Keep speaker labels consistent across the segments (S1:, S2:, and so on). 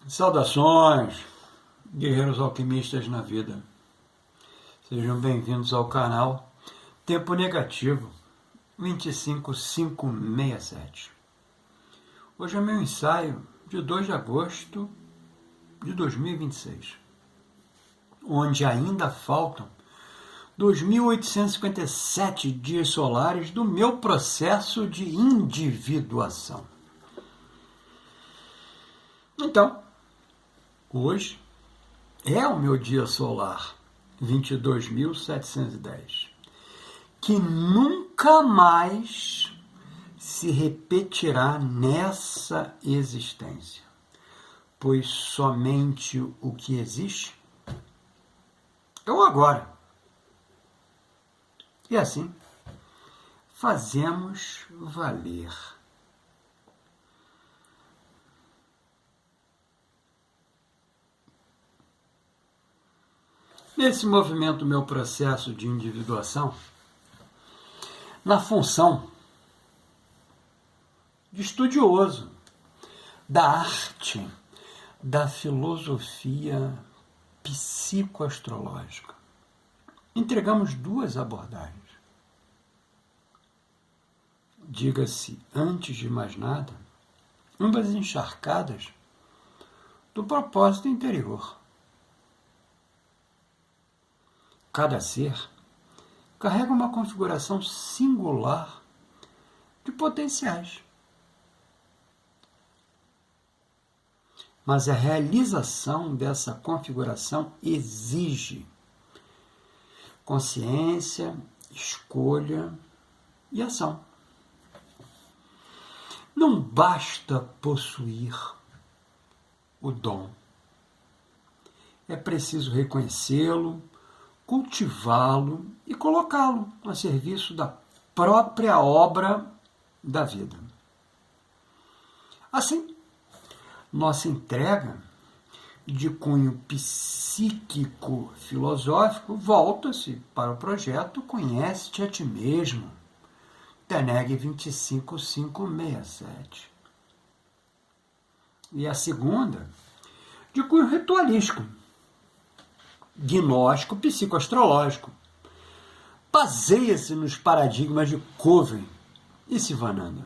S1: Saudações, guerreiros alquimistas na vida. Sejam bem-vindos ao canal Tempo Negativo 25567. Hoje é meu ensaio de 2 de agosto de 2026, onde ainda faltam 2.857 dias solares do meu processo de individuação. Então, hoje é o meu dia solar 22.710, que nunca mais se repetirá nessa existência, pois somente o que existe é o agora. E assim, fazemos valer. Nesse movimento, meu processo de individuação, na função de estudioso da arte, da filosofia psicoastrológica, entregamos 2 abordagens. Diga-se, antes de mais nada, ambas encharcadas do propósito interior. Cada ser carrega uma configuração singular de potenciais. Mas a realização dessa configuração exige consciência, escolha e ação. Não basta possuir o dom. É preciso reconhecê-lo, cultivá-lo e colocá-lo a serviço da própria obra da vida. Assim, nossa entrega de cunho psíquico-filosófico volta-se para o projeto Conhece-te a ti mesmo, TENEG 25567. E a segunda, de cunho ritualístico, gnóstico psicoastrológico. Baseia-se nos paradigmas de Coven e Sivananda.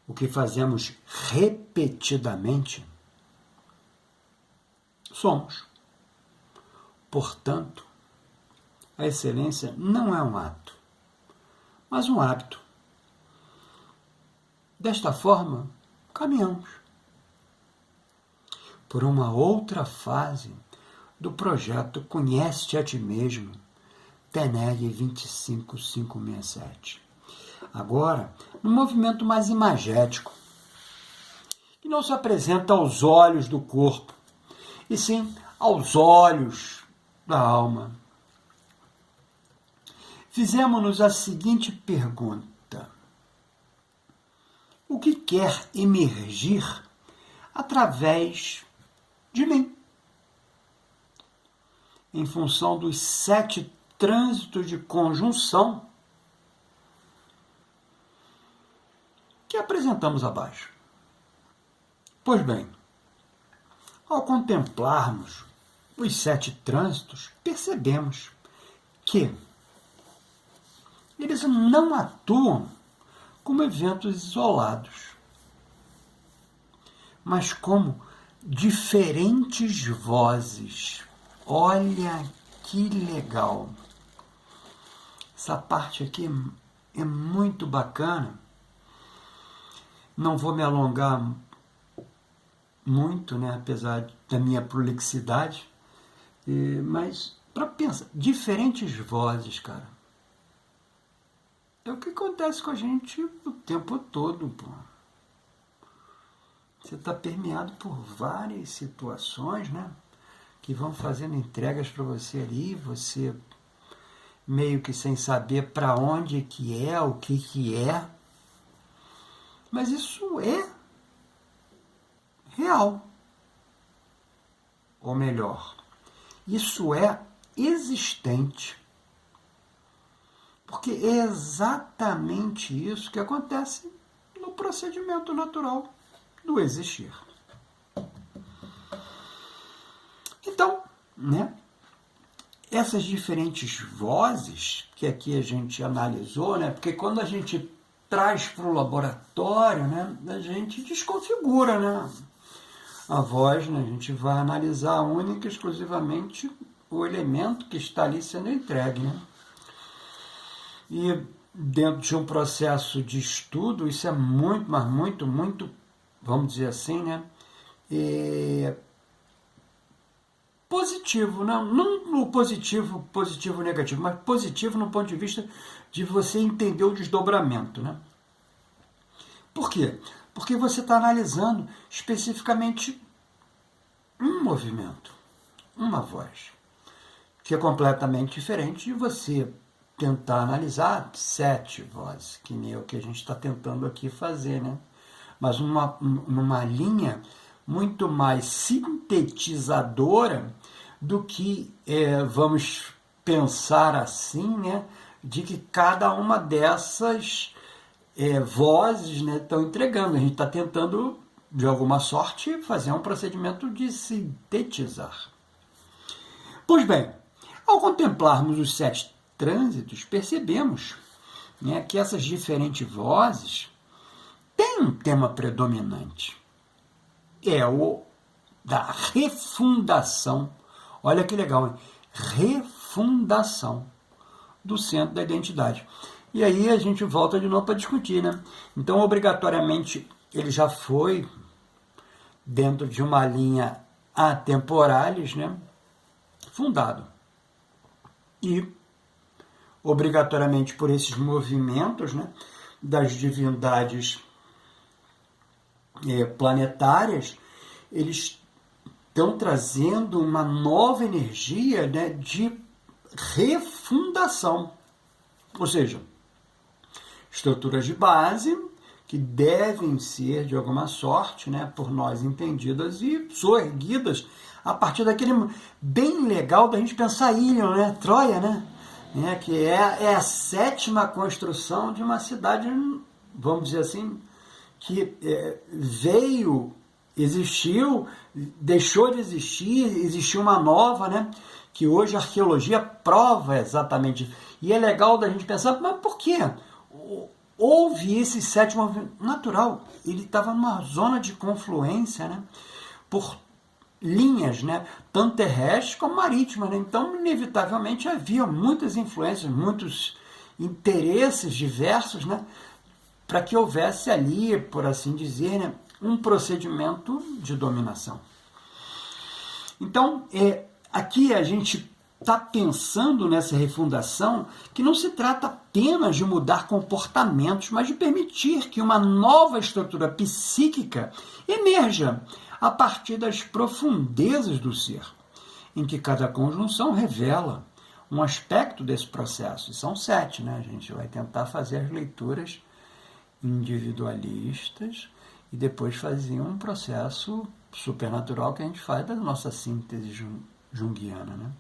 S1: O que fazemos repetidamente somos. Portanto, a excelência não é um ato, mas um hábito. Desta forma, caminhamos por uma outra fase do projeto Conhece-te a ti mesmo, TENEG 25567. Agora, num movimento mais imagético, que não se apresenta aos olhos do corpo, e sim aos olhos da alma. Fizemos-nos a seguinte pergunta: o que quer emergir através de mim, em função dos 7 trânsitos de conjunção que apresentamos abaixo? Pois bem, ao contemplarmos os 7 trânsitos, percebemos que eles não atuam como eventos isolados, mas como diferentes vozes. Olha que legal! Essa parte aqui é muito bacana. Não vou me alongar muito, né, apesar da minha prolixidade, mas para pensar, diferentes vozes, cara. É o que acontece com a gente o tempo todo, pô. Você está permeado por várias situações, né? Que vão fazendo entregas para você ali, você meio que sem saber para onde que é, o que é. Mas isso é real. Ou melhor, isso é existente. Porque é exatamente isso que acontece no procedimento natural do existir. Então, né, essas diferentes vozes que aqui a gente analisou, né, porque quando a gente traz para o laboratório, né, a gente desconfigura, né, a voz, né, a gente vai analisar única e exclusivamente o elemento que está ali sendo entregue, né. E dentro de um processo de estudo, isso é muito, mas muito, muito, vamos dizer assim, né, positivo, não no positivo negativo, mas positivo no ponto de vista de você entender o desdobramento, né? Por quê? Porque você está analisando especificamente um movimento, uma voz, que é completamente diferente de você tentar analisar 7 vozes, que nem o que a gente está tentando aqui fazer, né? Mas numa linha muito mais sintetizadora do que, vamos pensar assim, né, de que cada uma dessas vozes, né, estão entregando. A gente está tentando, de alguma sorte, fazer um procedimento de sintetizar. Pois bem, ao contemplarmos os 7 trânsitos, percebemos, né, que essas diferentes vozes têm um tema predominante. É o da refundação. Olha que legal, hein? Refundação do centro da identidade. E aí a gente volta de novo para discutir, né? Então, obrigatoriamente, ele já foi dentro de uma linha atemporalis, né, fundado. E, obrigatoriamente, por esses movimentos, né, das divindades planetárias, eles estão trazendo uma nova energia, né, de refundação. Ou seja, estruturas de base que devem ser, de alguma sorte, né, por nós entendidas e soerguidas a partir daquele bem legal da gente pensar Ilion, né, Troia, né, que é a 7ª construção de uma cidade, vamos dizer assim, que veio, existiu, deixou de existir, existiu uma nova, né? Que hoje a arqueologia prova exatamente. E é legal da gente pensar, mas por quê? Houve esse 7º movimento natural. Ele estava numa zona de confluência, né? Por linhas, né? Tanto terrestres como marítimas, né? Então, inevitavelmente, havia muitas influências, muitos interesses diversos, né, para que houvesse ali, por assim dizer, né, um procedimento de dominação. Então, aqui a gente está pensando nessa refundação que não se trata apenas de mudar comportamentos, mas de permitir que uma nova estrutura psíquica emerja a partir das profundezas do ser, em que cada conjunção revela um aspecto desse processo. E são 7, né? A gente vai tentar fazer as leituras individualistas e depois fazer um processo supernatural que a gente faz da nossa síntese junguiana, né?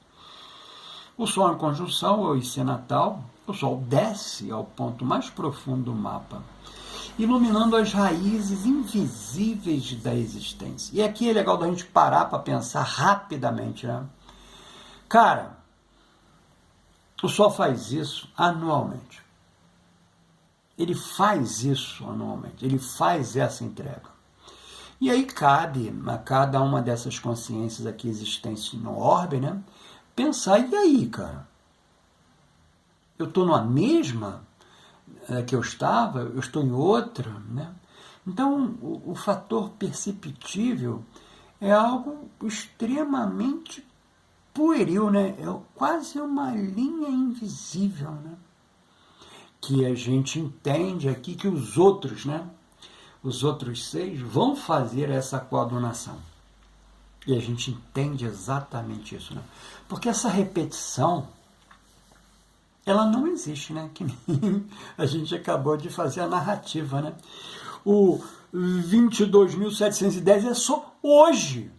S1: O Sol em conjunção, ou IC natal, o Sol desce ao ponto mais profundo do mapa, iluminando as raízes invisíveis da existência. E aqui é legal da gente parar para pensar rapidamente, né? Cara, o Sol faz isso anualmente. Ele faz isso anualmente, ele faz essa entrega. E aí cabe a cada uma dessas consciências aqui existentes no orbe, né, pensar, e aí, cara? Eu estou numa mesma que eu estava? Eu estou em outra? Né? Então, o fator perceptível é algo extremamente pueril, né? É quase uma linha invisível, né? Que a gente entende aqui que os outros, né, os outros 6 vão fazer essa coadunação. E a gente entende exatamente isso, né? Porque essa repetição, ela não existe, né? Que nem a gente acabou de fazer a narrativa, né? O 22.710 é só hoje.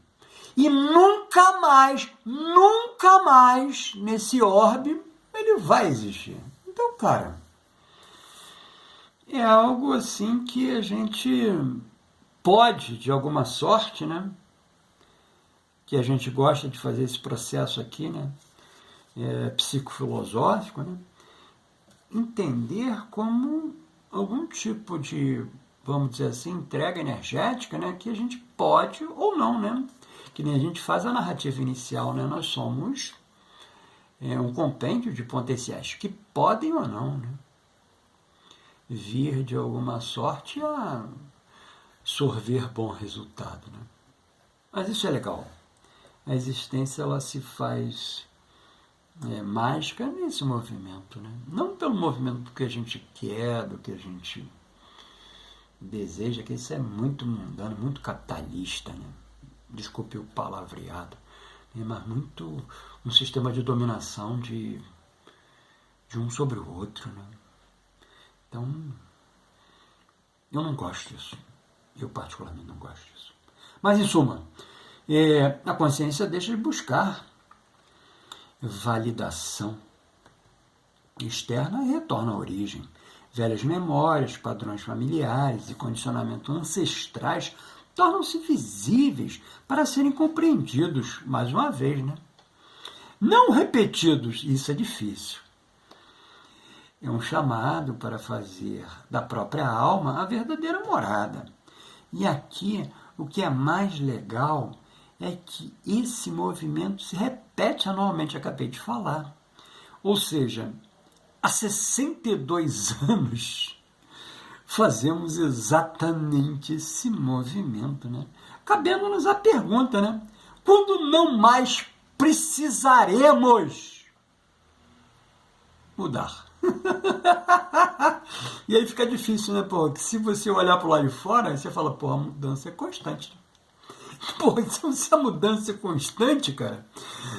S1: E nunca mais nesse orbe ele vai existir. Então, cara, é algo assim que a gente pode, de alguma sorte, né, que a gente gosta de fazer esse processo aqui, né, psicofilosófico, né, entender como algum tipo de, vamos dizer assim, entrega energética, né, que a gente pode ou não, né, que nem a gente faz a narrativa inicial, né, nós somos um compêndio de potenciais que podem ou não, né, vir de alguma sorte a sorver bom resultado, né. Mas isso é legal. A existência ela se faz mágica nesse movimento, né? Não pelo movimento do que a gente quer, do que a gente deseja, que isso é muito mundano, muito capitalista, né? Desculpe o palavreado, né? Mas muito um sistema de dominação de um sobre o outro, né? Então, eu não gosto disso. Eu particularmente não gosto disso. Mas, em suma, a consciência deixa de buscar validação externa e retorna à origem. Velhas memórias, padrões familiares e condicionamentos ancestrais tornam-se visíveis para serem compreendidos, mais uma vez, né? Não repetidos, isso é difícil. É um chamado para fazer da própria alma a verdadeira morada. E aqui, o que é mais legal é que esse movimento se repete anualmente, acabei de falar. Ou seja, há 62 anos fazemos exatamente esse movimento, né? Cabendo-nos a pergunta, né? Quando não mais precisaremos mudar? E aí fica difícil, né? Porque se você olhar para o lado de fora, você fala, pô, a mudança é constante. Pô, então se a mudança é constante, cara,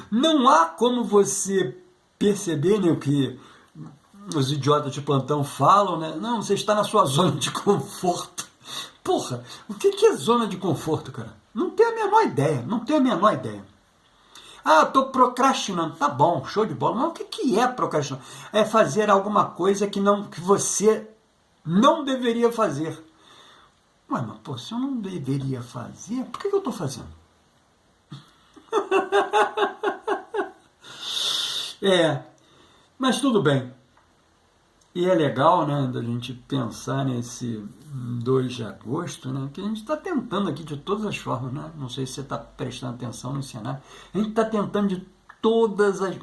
S1: não há como você perceber, né, o que os idiotas de plantão falam, né? Não, você está na sua zona de conforto. Porra, o que é zona de conforto, cara? Não tenho a menor ideia, não tenho a menor ideia. Ah, eu estou procrastinando. Tá bom, show de bola. Mas o que é procrastinar? É fazer alguma coisa que você não deveria fazer. Ué, mas pô, se eu não deveria fazer, por que eu estou fazendo? Mas tudo bem. E é legal, né, da gente pensar nesse 2 de agosto, né, que a gente está tentando aqui de todas as formas, né, não sei se você está prestando atenção no cenário, a gente está tentando de todas as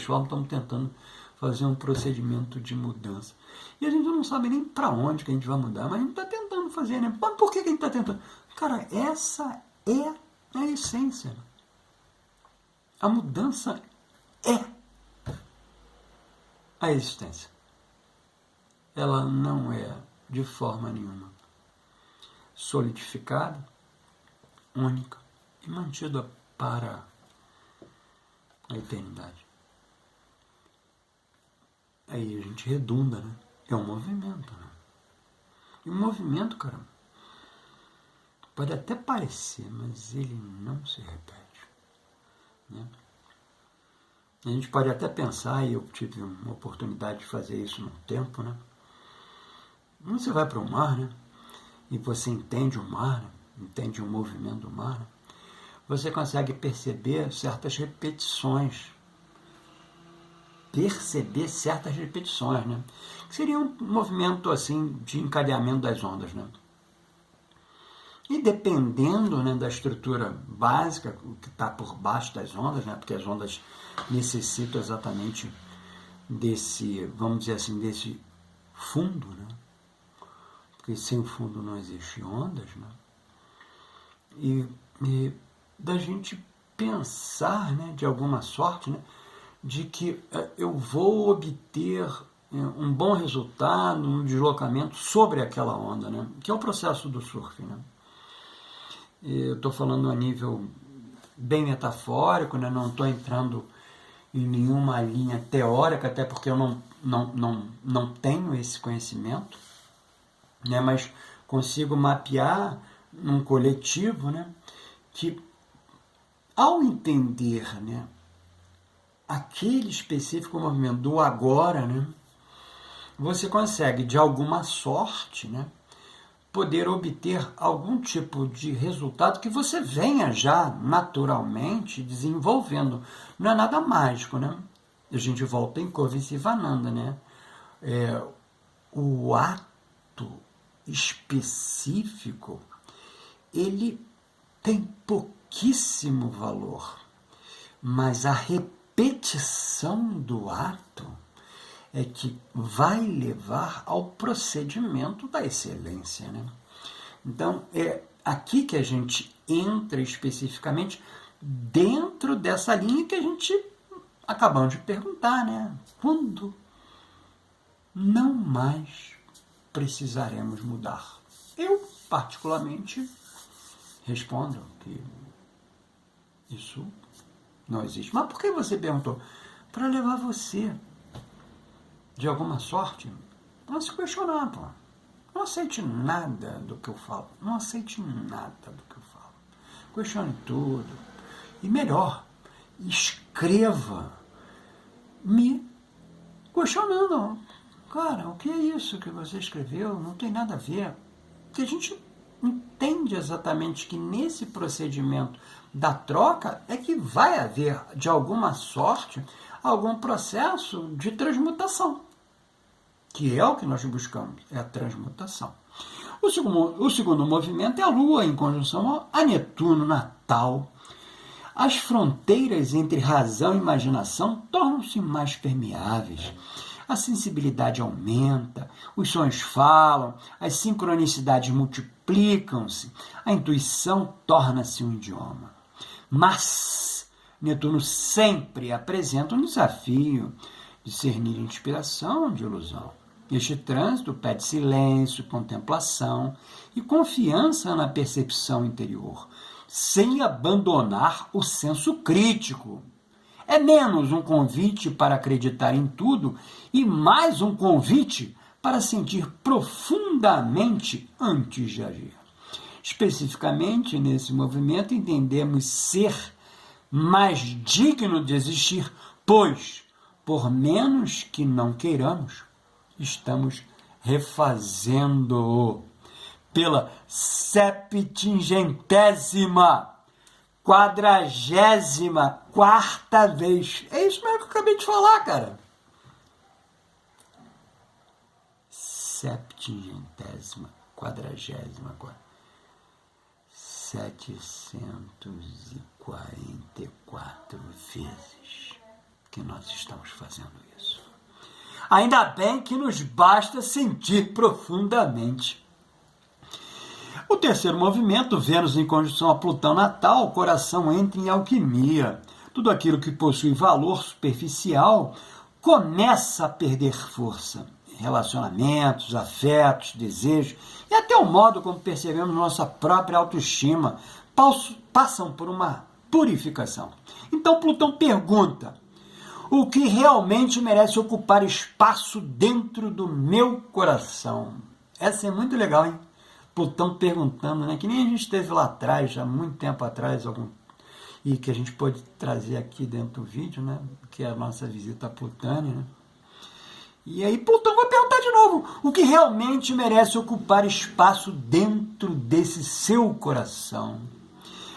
S1: formas, estamos tentando fazer um procedimento de mudança. E a gente não sabe nem para onde que a gente vai mudar, mas a gente está tentando fazer, né? Mas por que a gente está tentando? Cara, essa é a essência. A mudança é a existência. Ela não é, de forma nenhuma, solidificada, única e mantida para a eternidade. Aí a gente redunda, né? É um movimento, né? E o movimento, cara, pode até parecer, mas ele não se repete, né? A gente pode até pensar, e eu tive uma oportunidade de fazer isso num tempo, né? Você vai para o mar, né? E você entende o mar, né? Entende o movimento do mar, né? Você consegue perceber certas repetições. Né? Que seria um movimento assim de encadeamento das ondas, né? E dependendo, né, da estrutura básica, o que está por baixo das ondas, né? Porque as ondas necessitam exatamente desse, vamos dizer assim, desse fundo, né? Porque sem fundo não existe ondas, né? E da gente pensar, né, de alguma sorte, né, de que eu vou obter um bom resultado, um deslocamento sobre aquela onda, né? Que é o processo do surf, né? Eu estou falando a nível bem metafórico, né? Não estou entrando em nenhuma linha teórica, até porque eu não tenho esse conhecimento, né? Mas consigo mapear num coletivo, né? Que ao entender, né, aquele específico movimento do agora, né, você consegue, de alguma sorte, né, poder obter algum tipo de resultado que você venha já naturalmente desenvolvendo. Não é nada mágico, né? A gente volta em Covisivananda, né? O ato específico, ele tem pouquíssimo valor, mas a repetição do ato é que vai levar ao procedimento da excelência, né? Então, é aqui que a gente entra especificamente dentro dessa linha que a gente acabamos de perguntar, né? Quando não mais precisaremos mudar? Eu, particularmente, respondo que isso não existe. Mas por que você perguntou? Para levar você, de alguma sorte, a se questionar, pô. Não aceite nada do que eu falo. Não aceite nada do que eu falo. Questione tudo. E melhor, escreva me questionando. Cara, o que é isso que você escreveu? Não tem nada a ver. Porque a gente entende exatamente que nesse procedimento da troca é que vai haver, de alguma sorte, algum processo de transmutação, que é o que nós buscamos, é a transmutação. O segundo movimento é a Lua em conjunção a Netuno natal. As fronteiras entre razão e imaginação tornam-se mais permeáveis. A sensibilidade aumenta, os sonhos falam, as sincronicidades multiplicam-se, a intuição torna-se um idioma. Mas Netuno sempre apresenta um desafio, discernir inspiração de ilusão. Este trânsito pede silêncio, contemplação e confiança na percepção interior, sem abandonar o senso crítico. É menos um convite para acreditar em tudo e mais um convite para sentir profundamente antes de agir. Especificamente, nesse movimento, entendemos ser mais digno de existir, pois, por menos que não queiramos, estamos refazendo-o pela 744ª vez. É isso mesmo que eu acabei de falar, cara. 744 vezes que nós estamos fazendo isso. Ainda bem que nos basta sentir profundamente. O terceiro movimento, Vênus em conjunção a Plutão natal, o coração entra em alquimia. Tudo aquilo que possui valor superficial começa a perder força. Relacionamentos, afetos, desejos e até o modo como percebemos nossa própria autoestima passam por uma purificação. Então Plutão pergunta: o que realmente merece ocupar espaço dentro do meu coração? Essa é muito legal, hein? Plutão perguntando, né? Que nem a gente teve lá atrás, já muito tempo atrás, e que a gente pode trazer aqui dentro do vídeo, né? Que é a nossa visita a Plutânia, né? E aí Plutão vai perguntar de novo: o que realmente merece ocupar espaço dentro desse seu coração?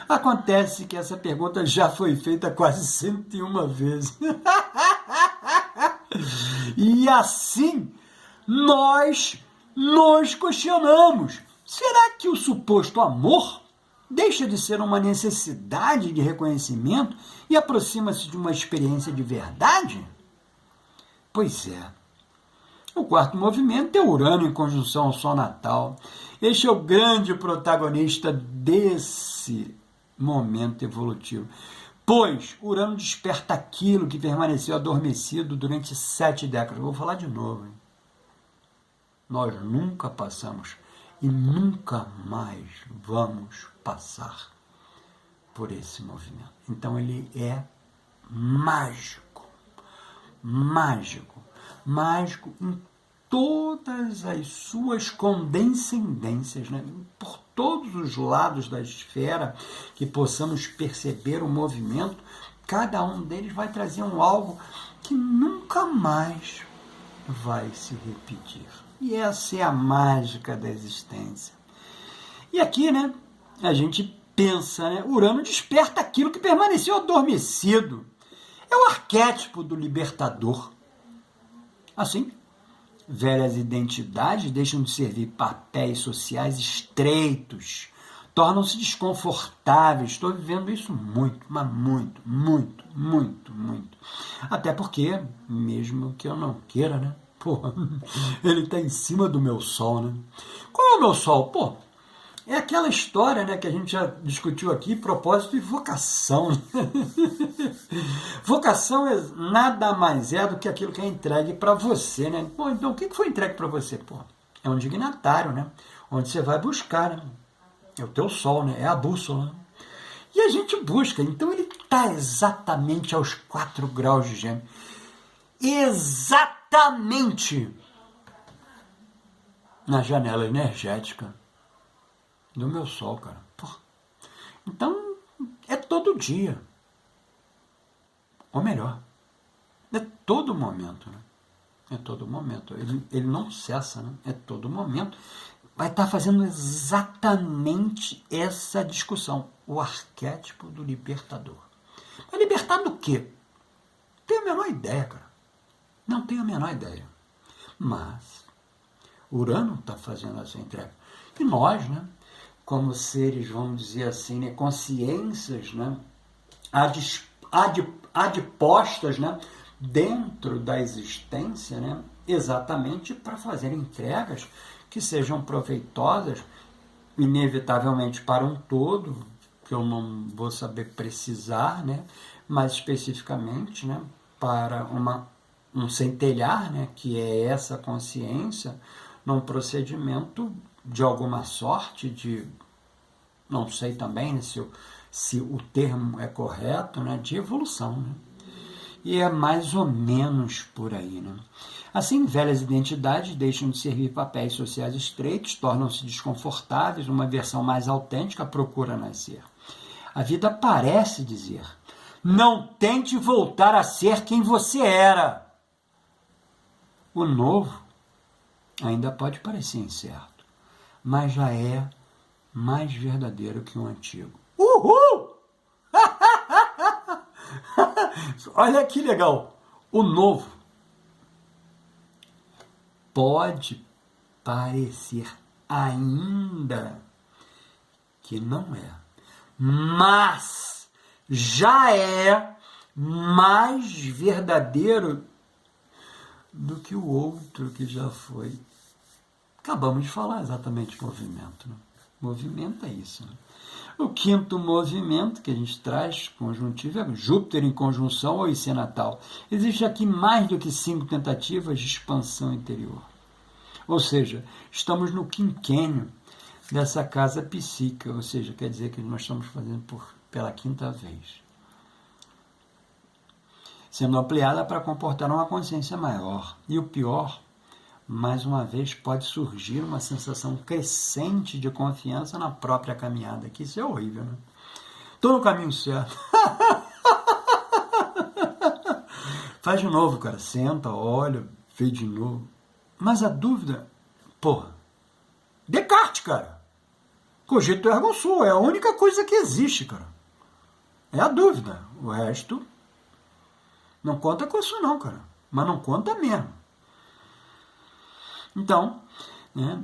S1: Acontece que essa pergunta já foi feita quase 101 vezes. E assim, nós nos questionamos: será que o suposto amor deixa de ser uma necessidade de reconhecimento e aproxima-se de uma experiência de verdade? Pois é. O quarto movimento é Urano em conjunção ao Sol natal. Este é o grande protagonista desse momento evolutivo, pois Urano desperta aquilo que permaneceu adormecido durante 7 décadas. Eu vou falar de novo, hein? Nós nunca passamos e nunca mais vamos passar por esse movimento. Então ele é mágico, mágico, mágico em todas as suas condescendências, né? Por todos os lados da esfera que possamos perceber o movimento, cada um deles vai trazer algo que nunca mais vai se repetir. E essa é a mágica da existência. E aqui, né, a gente pensa, né, Urano desperta aquilo que permaneceu adormecido. É o arquétipo do libertador. Assim, velhas identidades deixam de servir papéis sociais estreitos, tornam-se desconfortáveis. Estou vivendo isso muito, mas muito, muito, muito, muito. Até porque, mesmo que eu não queira, né? Pô, ele está em cima do meu sol, né? Qual é o meu sol? Pô, é aquela história, né, que a gente já discutiu aqui, propósito e vocação. Vocação nada mais é do que aquilo que é entregue para você, né? Pô, então o que foi entregue para você? Pô, é um dignatário, né? Onde você vai buscar, né? É o teu sol, né? É a bússola. Né? E a gente busca. Então ele está exatamente aos 4 graus de Gêmeos. Exatamente na janela energética do meu sol, cara. Pô. Então é todo dia. Ou melhor, é todo momento, né? É todo momento. Ele não cessa, né? É todo momento. Vai estar fazendo exatamente essa discussão. O arquétipo do libertador. Mas libertar do quê? Não tenho a menor ideia, cara. Não tenho a menor ideia. Mas Urano está fazendo essa entrega. E nós, né, como seres, vamos dizer assim, né, consciências, né, adpostas, né, dentro da existência, né, exatamente para fazer entregas que sejam proveitosas, inevitavelmente para um todo, que eu não vou saber precisar, né, mas especificamente, né, para um centelhar, né, que é essa consciência, num procedimento de alguma sorte, de, não sei também, né, se o termo é correto, né, de evolução, né? E é mais ou menos por aí, né? Assim, velhas identidades deixam de servir papéis sociais estreitos, tornam-se desconfortáveis, uma versão mais autêntica procura nascer. A vida parece dizer: não tente voltar a ser quem você era. O novo ainda pode parecer incerto, mas já é mais verdadeiro que o antigo. Uhul! Olha que legal! O novo pode parecer ainda que não é, mas já é mais verdadeiro do que o outro que já foi. Acabamos de falar exatamente de movimento. Né? Movimento é isso. Né? O quinto movimento que a gente traz, conjuntivo, é Júpiter em conjunção ao IC natal. Existe aqui mais do que 5 tentativas de expansão interior. Ou seja, estamos no quinquênio dessa casa psíquica, ou seja, quer dizer que nós estamos fazendo pela 5ª vez. Sendo ampliada para comportar uma consciência maior. E o pior, mais uma vez, pode surgir uma sensação crescente de confiança na própria caminhada, que isso é horrível, né? Estou no caminho certo. Faz de novo, cara. Senta, olha, vê de novo. Mas a dúvida, porra, Descartes, cara. Cogito ergo sum, é a única coisa que existe, cara. É a dúvida. O resto não conta com isso não, cara. Mas não conta mesmo. Então, né,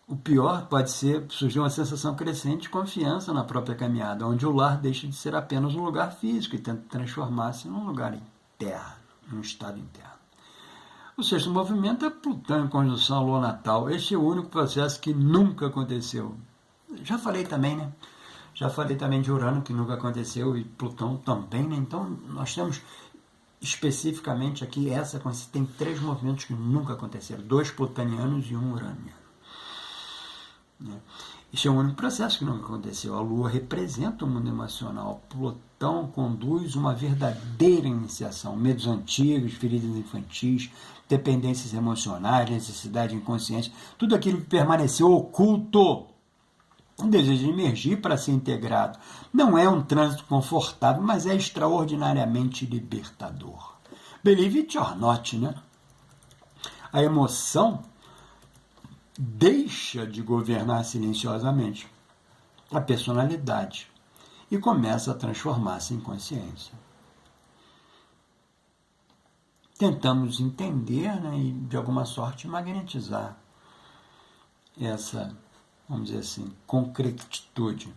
S1: o pior pode ser surgir uma sensação crescente de confiança na própria caminhada, onde o lar deixa de ser apenas um lugar físico e tenta transformar-se num lugar interno, num estado interno. O sexto movimento é Plutão em conjunção ao Lua natal. Este é o único processo que nunca aconteceu. Já falei também, né? Já falei também de Urano, que nunca aconteceu, e Plutão também, né? Então, nós temos especificamente aqui essa, tem 3 movimentos que nunca aconteceram, 2 plutonianos e 1 uraniano. Este é o único processo que nunca aconteceu. A Lua representa o mundo emocional. Plutão conduz uma verdadeira iniciação. Medos antigos, feridas infantis, dependências emocionais, necessidade inconsciente, tudo aquilo que permaneceu oculto. Um desejo de emergir para ser integrado. Não é um trânsito confortável, mas é extraordinariamente libertador. Believe it or not, né? A emoção deixa de governar silenciosamente a personalidade e começa a transformar-se em consciência. Tentamos entender, né, e de alguma sorte magnetizar essa, vamos dizer assim, concretitude.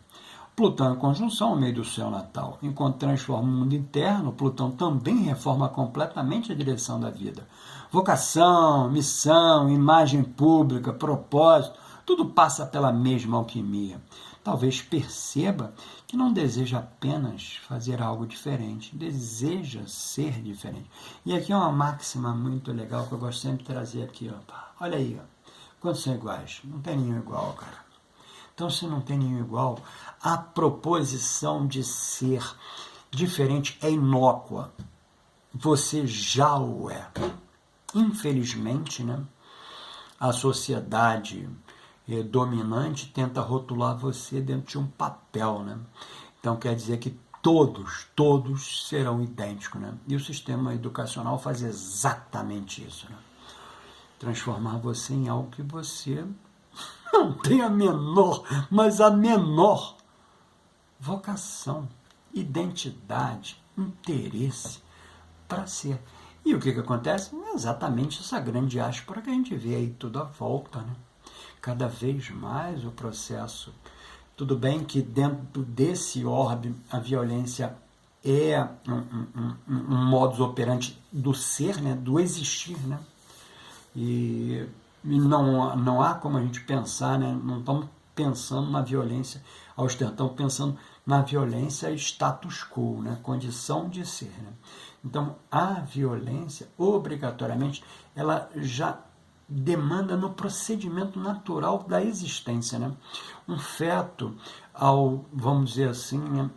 S1: Plutão em conjunção ao meio do céu natal. Enquanto transforma o mundo interno, Plutão também reforma completamente a direção da vida. Vocação, missão, imagem pública, propósito, tudo passa pela mesma alquimia. Talvez perceba que não deseja apenas fazer algo diferente, deseja ser diferente. E aqui é uma máxima muito legal que eu gosto sempre de trazer aqui. Ó. Olha aí, ó. Quantos são iguais? Não tem nenhum igual, cara. Então, se não tem nenhum igual, a proposição de ser diferente é inócua. Você já o é. Infelizmente, né, a sociedade dominante tenta rotular você dentro de um papel, né? Então quer dizer que todos serão idênticos, né? E o sistema educacional faz exatamente isso, né? Transformar você em algo que você não tem a menor, mas a menor vocação, identidade, interesse para ser. E o que acontece? É exatamente essa grande diáspora que a gente vê aí tudo à volta, né? Cada vez mais o processo. Tudo bem que dentro desse orbe a violência é um modus operandi do ser, né? Do existir, né? E não há como a gente pensar, né? Não estamos pensando na violência austera, estamos pensando na violência status quo, né? Condição de ser, né? Então, a violência, obrigatoriamente, ela já demanda no procedimento natural da existência, né? Um feto, vamos dizer assim, né?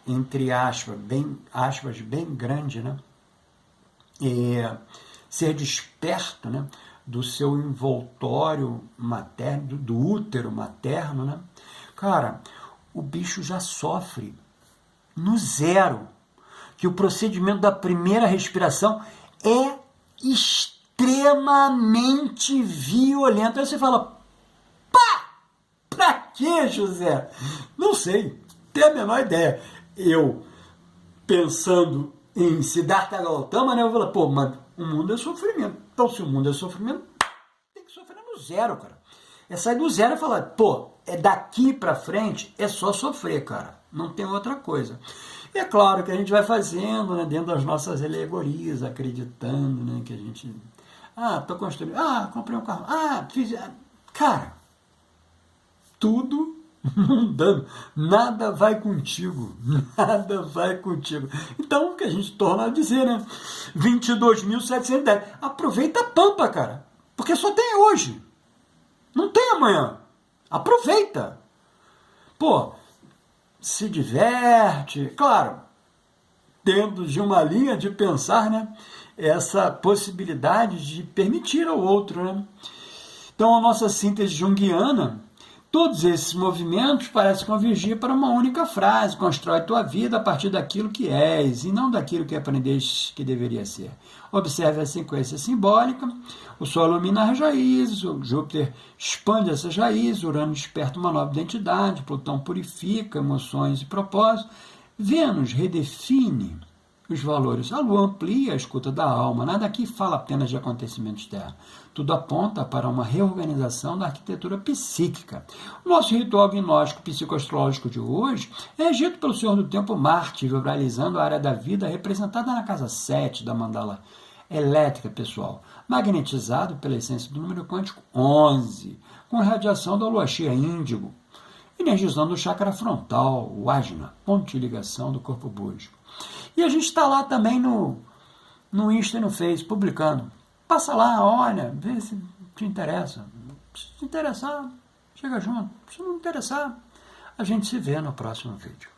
S1: Entre aspas, bem grande, né? Ser desperto, né? Do seu envoltório materno, do útero materno, né? Cara, o bicho já sofre no zero, que o procedimento da primeira respiração é extremamente violento. Aí você fala, pá, pra quê, José? Não sei, tenho a menor ideia. Eu, pensando em Siddhartha Gautama, né, eu falo, pô, mas o mundo é sofrimento. Então, se o mundo é sofrimento, tem que sofrer no zero, cara. É sair do zero e falar, pô, é daqui pra frente, é só sofrer, cara. Não tem outra coisa. E é claro que a gente vai fazendo, né, dentro das nossas alegorias, acreditando, né, que a gente... tô construindo. Comprei um carro. Fiz... Cara, tudo mundano. Nada vai contigo. Nada vai contigo. Então, o que a gente torna a dizer, né? 22.710. Aproveita a pampa, cara. Porque só tem hoje. Não tem amanhã. Aproveita. Pô, se diverte. Claro, dentro de uma linha de pensar, né? Essa possibilidade de permitir ao outro, né? Então, a nossa síntese junguiana, todos esses movimentos parecem convergir para uma única frase: constrói tua vida a partir daquilo que és e não daquilo que aprendeste que deveria ser. Observe a sequência simbólica: o Sol ilumina as raízes, o Júpiter expande essas raízes, Urano desperta uma nova identidade, Plutão purifica emoções e propósitos, Vênus redefine os valores. A Lua amplia a escuta da alma. Nada aqui fala apenas de acontecimentos externos. Tudo aponta para uma reorganização da arquitetura psíquica. O nosso ritual gnóstico psicoastrológico de hoje é regido pelo Senhor do Tempo Marte, vibralizando a área da vida representada na casa 7 da mandala elétrica, pessoal, magnetizado pela essência do número quântico 11, com radiação da lua cheia índigo, energizando o chakra frontal, o ajna, ponto de ligação do corpo búdico. E a gente está lá também no Insta e no Face, publicando. Passa lá, olha, vê se te interessa. Se te interessar, chega junto. Se não interessar, a gente se vê no próximo vídeo.